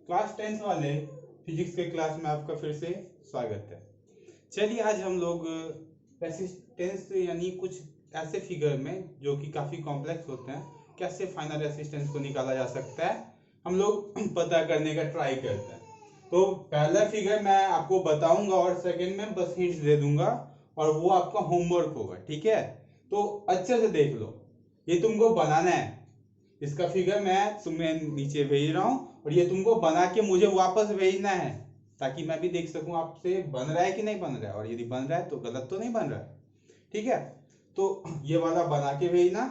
Class 10th वाले physics के class में आपका फिर से स्वागत है। चलिए आज हम लोग रेसिस्टेंस यानी कुछ ऐसे फिगर में जो कि काफ़ी कॉम्प्लेक्स होते हैं, कैसे फाइनल रेसिस्टेंस को निकाला जा सकता है हम लोग पता करने का ट्राई करते हैं। तो पहला फिगर मैं आपको बताऊंगा और सेकंड में बस हिंट्स दे दूंगा और वो आपका होमवर्क होगा, ठीक है? तो अच्छे से देख लो, ये तुमको बनाना है। इसका फिगर मैं तुम्हें नीचे भेज रहा हूँ और ये तुमको बना के मुझे वापस भेजना है ताकि मैं भी देख सकूं आपसे बन रहा है कि नहीं बन रहा है, और यदि बन रहा है तो गलत तो नहीं बन रहा है, ठीक है? तो ये वाला बना के भेजना।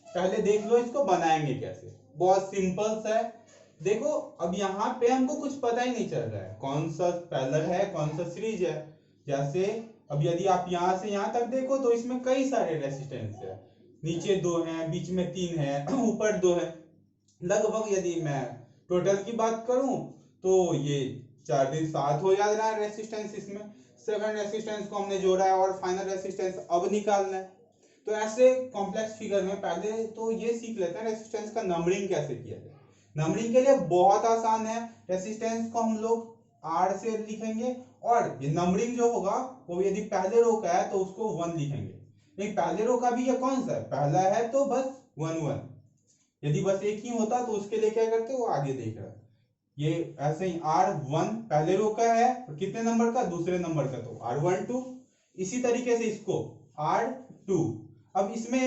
पहले देख लो इसको बनाएंगे कैसे, बहुत सिंपल सा है। देखो अब यहाँ पे हमको कुछ पता ही नहीं चल रहा है कौन सा पैरेलल है कौन सा सीरीज है। जैसे अब यदि आप यहाँ से यहाँ तक देखो तो इसमें कई सारे रेसिस्टेंस है, नीचे 2 हैं, बीच में 3 है, ऊपर 2 है। लगभग यदि मैं टोटल की बात करूं तो ये 4 दिन 7 हो जा रहा है रेसिस्टेंस इसमें। सेकंड रेसिस्टेंस को हमने जोड़ा है और फाइनल रेसिस्टेंस अब निकालना है। तो ऐसे कॉम्प्लेक्स फिगर में पहले तो ये सीख लेते हैं रेसिस्टेंस का नंबरिंग कैसे किया जाए। नंबरिंग के लिए बहुत आसान है, रेसिस्टेंस को हम लोग आर से लिखेंगे और ये नंबरिंग जो होगा वो यदि पहले रो का है तो उसको 1 लिखेंगे। नहीं, पहले रो का भी ये कौन सा है, पहला है तो बस 1 1। यदि बस एक ही होता तो उसके लिए क्या करते, वो आगे देख रहा है। ये ऐसे ही R1 पहले रो का है और कितने नंबर का, दूसरे नंबर का, तो R12। इसी तरीके से इसको R2। अब इसमें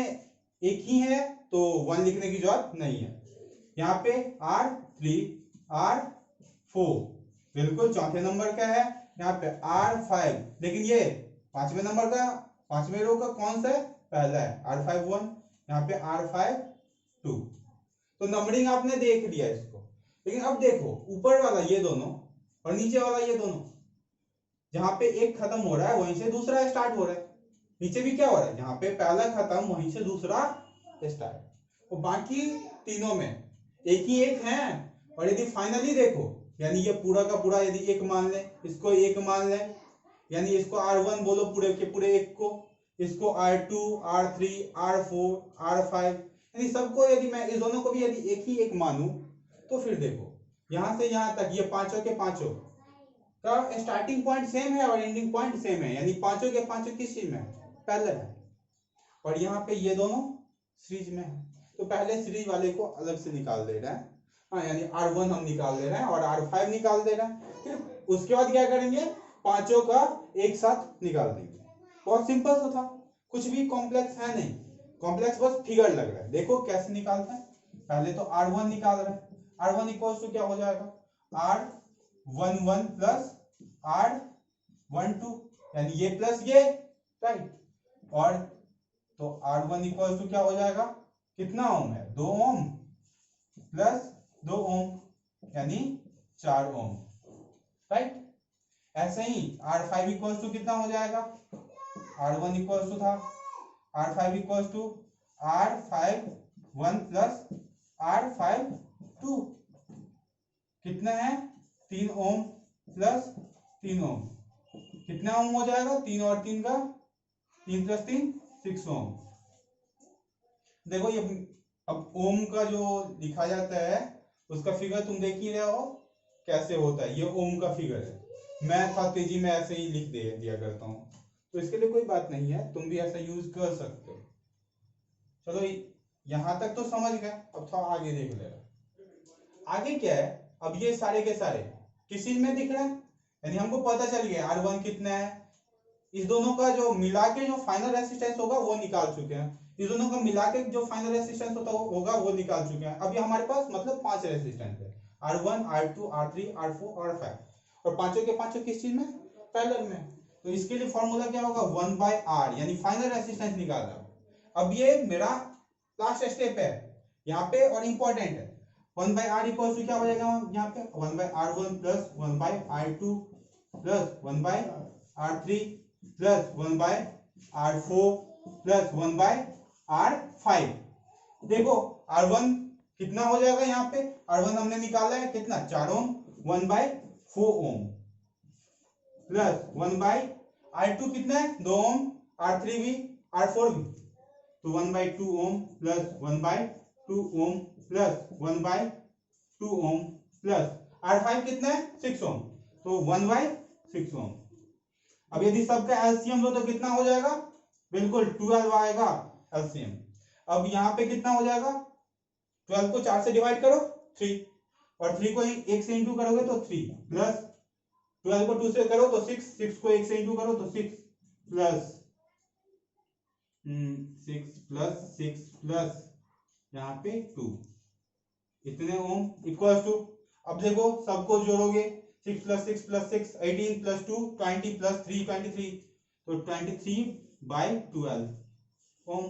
एक ही है तो 1 लिखने की जरूरत नहीं है। यहाँ पे R3 R4 बिल्कुल चौथे नंबर का है। यहाँ पे R5 लेकिन ये पांचवें नंबर का, पांचवें रो का कौन सा है, पहला है R5 1। यहाँ पे R5 2। तो नंबरिंग आपने देख लिया इसको। लेकिन अब देखो ऊपर वाला ये दोनों और नीचे वाला ये दोनों, जहां पे एक खत्म हो रहा है वहीं से दूसरा स्टार्ट हो रहा है। नीचे भी क्या हो रहा है, जहां पे पहला खत्म वहीं से दूसरा स्टार्ट। और बाकी तीनों में एक ही एक है। और यदि फाइनली देखो यानी ये पूरा का पूरा यदि एक मान ले, इसको एक मान ले, यानी इसको R1 बोलो पूरे के पूरे एक को, इसको R2 R3 R4 R5, यानी सबको यदि मैं इस दोनों को भी यदि एक ही एक मानूं तो फिर देखो यहां से यहां तक ये पांचों के पांचों का स्टार्टिंग पॉइंट सेम है और एंडिंग पॉइंट सेम है, यानी पांचों के पांचों किस चीज में, पैरेलल है। और यहाँ पे ये दोनों सीरीज में है। तो पहले सीरीज वाले को अलग से निकाल दे रहा है, हाँ, यानी R1 हम निकाल दे रहे हैं और R5 निकाल दे रहे हैं। फिर उसके बाद क्या करेंगे, पांचों का एक साथ निकाल देंगे। बहुत सिंपल सा था, कुछ भी कॉम्प्लेक्स है नहीं, कॉम्प्लेक्स बस फिगर लग रहा है। देखो कैसे निकालते हैं। पहले तो R1 निकाल रहे हैं। R1 इक्वल्स टू क्या हो जाएगा, R11 प्लस R12, यानी ये प्लस ये, राइट। और तो R1 इक्वल्स टू क्या हो जाएगा, कितना ओम है, 2 ओम प्लस 2 ओम यानी 4 ओम, राइट। ऐसे ही R5 इक्वल्स टू कितना हो जाएगा, R1 इक्वल्स टू था R5 equals to R5 1 plus R5 2, कितना है 3 ओम प्लस 3 ओम, कितना ओम हो जाएगा, 3 और 3 का 3 प्लस 3 6 ओम। देखो ये अब ओम का जो लिखा जाता है उसका फिगर तुम देख ही रहे हो कैसे होता है, ये ओम का फिगर है। मैं था तेजी में ऐसे ही लिख दिया करता हूँ, तो इसके लिए कोई बात नहीं है, तुम भी ऐसा यूज कर सकते हो। चलो यहां तक तो समझ गए, अब थोड़ा आगे देख लेना। आगे क्या है, अब ये सारे के सारे किस चीज में दिख रहा है, यानी हमको पता चल गया R1 कितना है। इस दोनों का जो मिला के जो फाइनल रेसिस्टेंस होगा वो निकाल चुके हैं। इस दोनों का मिला के जो फाइनल रेसिस्टेंस होगा वो निकाल चुके हैं। अभी हमारे पास मतलब 5 रेसिस्टेंस है, R1 R2 R3 R4 R5, और पांचों के पांचों किस चीज में, पैरेलल में। तो इसके लिए फॉर्मूला क्या होगा, 1/R, यानी फाइनल रेसिस्टेंस निकालना। अब ये मेरा लास्ट स्टेप है यहाँ पे और इंपॉर्टेंट है। 1/R इक्वल टू क्या हो जाएगा यहाँ पे, 1/R1 plus 1/R2 plus 1/R3 plus 1/R4 plus 1/R5। देखो R1 कितना हो जाएगा, यहाँ पे R1 हमने निकाला है कितना, 4 ओम, 1/4 ओम प्लस 1/R2 कितना है, 2 ओम, R3 भी R4 भी, तो 1/2 ohm plus 1/2 ohm plus 1/2 ohm plus R5 कितना है 6 ओम, तो 1/6 ओम। अब यदि सबका एलसीएम लो तो कितना हो जाएगा, बिल्कुल 12 आएगा एलसीएम। अब यहाँ पे कितना हो जाएगा, 12 को 4 से डिवाइड करो 3, और 3 को 1 से इंटू करोगे तो 3, प्लस 12 को 2 से करो तो 6, 6 को 1 से इंटू करो तो 6, प्लस 6 प्लस यहाँ पे 2, इतने ओम इक्वल टू, अब देखो सबको जोड़ोगे 6 प्लस 6 प्लस 6 18 प्लस 2 20 प्लस 3 23, तो 23/12 ओम।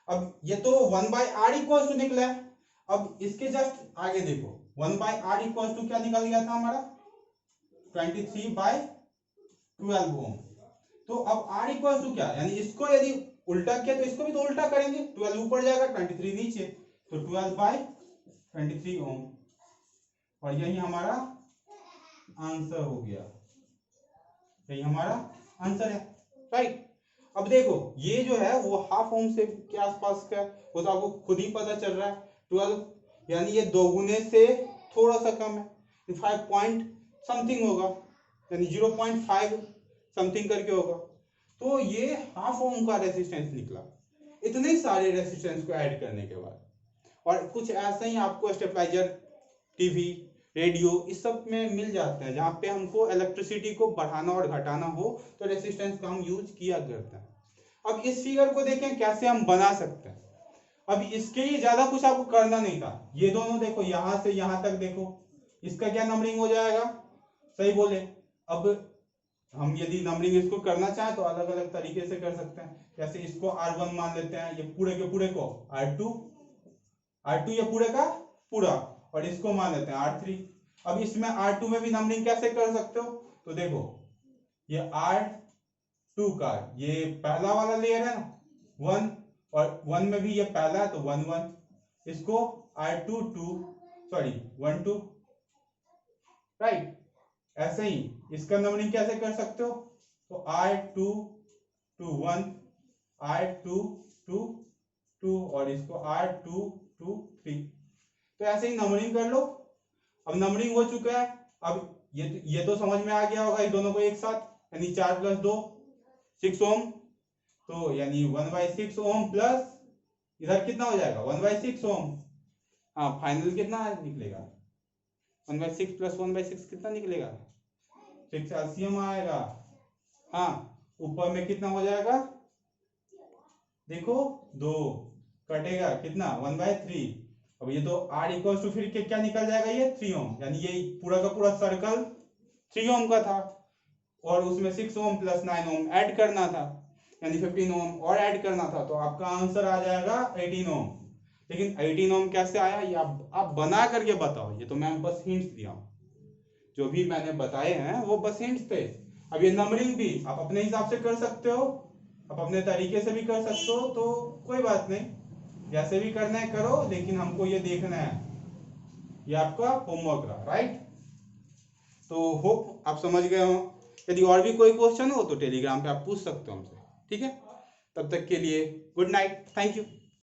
अब ये तो 1/r इक्वल टू निकला है। अब इसके जस्ट आगे देखो 1/r इक्वल टू क्या निकल गया था हमारा, 23/12 ओम। तो अब r इक्वल टू क्या, यानी इसको यदि उल्टा किया तो इसको भी तो उल्टा करेंगे, 12 ऊपर जाएगा 23 नीचे, तो 12/23 ओम। और यही हमारा आंसर हो गया, यही हमारा आंसर है, राइट। अब देखो ये जो है वो हाफ ओम से के आसपास का है, वो तो आपको खुद ही पता चल रहा है 12, यानी ये दोगुने से थोड़ा सा कम है, 5 पॉइंट समथिंग होगा, यानी 0.5 समथिंग करके होगा। तो ये हाफ ओम का रेसिस्टेंस निकला इतने सारे रेसिस्टेंस को ऐड करने के बाद। और कुछ ऐसा ही आपको स्टेबलाइजर, टीवी, रेडियो इस सब में मिल जाता है, जहाँ पे हमको इलेक्ट्रिसिटी को बढ़ाना और घटाना हो तो रेसिस्टेंस का हम यूज किया करते हैं। अब इस फिगर को देखें कैसे हम बना सकते हैं। अब इसके लिए ज्यादा कुछ आपको करना नहीं था, ये दोनों देखो यहां से यहां तक देखो, इसका क्या नंबरिंग हो जाएगा, सही बोले। अब हम यदि नंबरिंग इसको करना चाहें तो अलग अलग तरीके से कर सकते हैं, जैसे इसको R1 मान लेते हैं, ये पूरे के पूरे को R2 ये पूरे का पूरा, और इसको मान लेते हैं R3। अब इसमें R2 में भी नंबरिंग कैसे कर सकते हो, तो देखो ये R2 का ये पहला वाला लेयर है ना 1, और 1 में भी ये पहला है तो 1 1, इसको R2 2 सॉरी 1 2, राइट। ऐसे ही इसका नंबरिंग कैसे कर सकते हो, तो R2 2 1, R2 2 2, और इसको R2 2 3, तो ऐसे ही नंबरिंग कर लो। अब नंबरिंग हो चुका है, अब ये तो समझ में आ गया होगा, ये दोनों को एक साथ, यानी 4 प्लस 2 6 ओम, तो यानी 1/6 ओम प्लस इधर कितना हो जाएगा 1/6 ओम। हाँ फाइनल कितना निकलेगा, 1/6 प्लस 1/6 कितना निकलेगा, 6 एलसीएम आएगा। हाँ ऊपर में कितना हो जाएगा, देखो 2 कटेगा कितना 1/3। अब ये तो R इक्वल टू फिर क्या निकल जाएगा, ये 3 ओम, यानी ये पूरा का पूरा सर्कल 3 ओम का था, और उसमें 6 ओम प्लस 9 ओम ऐड करना था, यानी 15 ओम और ऐड करना था, तो आपका आंसर आ जाएगा 18 ओम। लेकिन 18 ओम कैसे आया ये आप बना करके बताओ, ये तो मैं बस हिंट्स दिया हूँ, जो भी मैंने बताए हैं वो बस हिंट्स थे। अब ये नंबरिंग भी आप अपने हिसाब से कर सकते हो, आप अपने तरीके से भी कर सकते हो, तो कोई बात नहीं, जैसे भी करना है करो, लेकिन हमको ये देखना है, ये आपका होमवर्क रहा, राइट। तो होप आप समझ गए हो। यदि और भी कोई क्वेश्चन हो तो टेलीग्राम पे आप पूछ सकते हो हमसे, ठीक है। तब तक के लिए गुड नाइट, थैंक यू।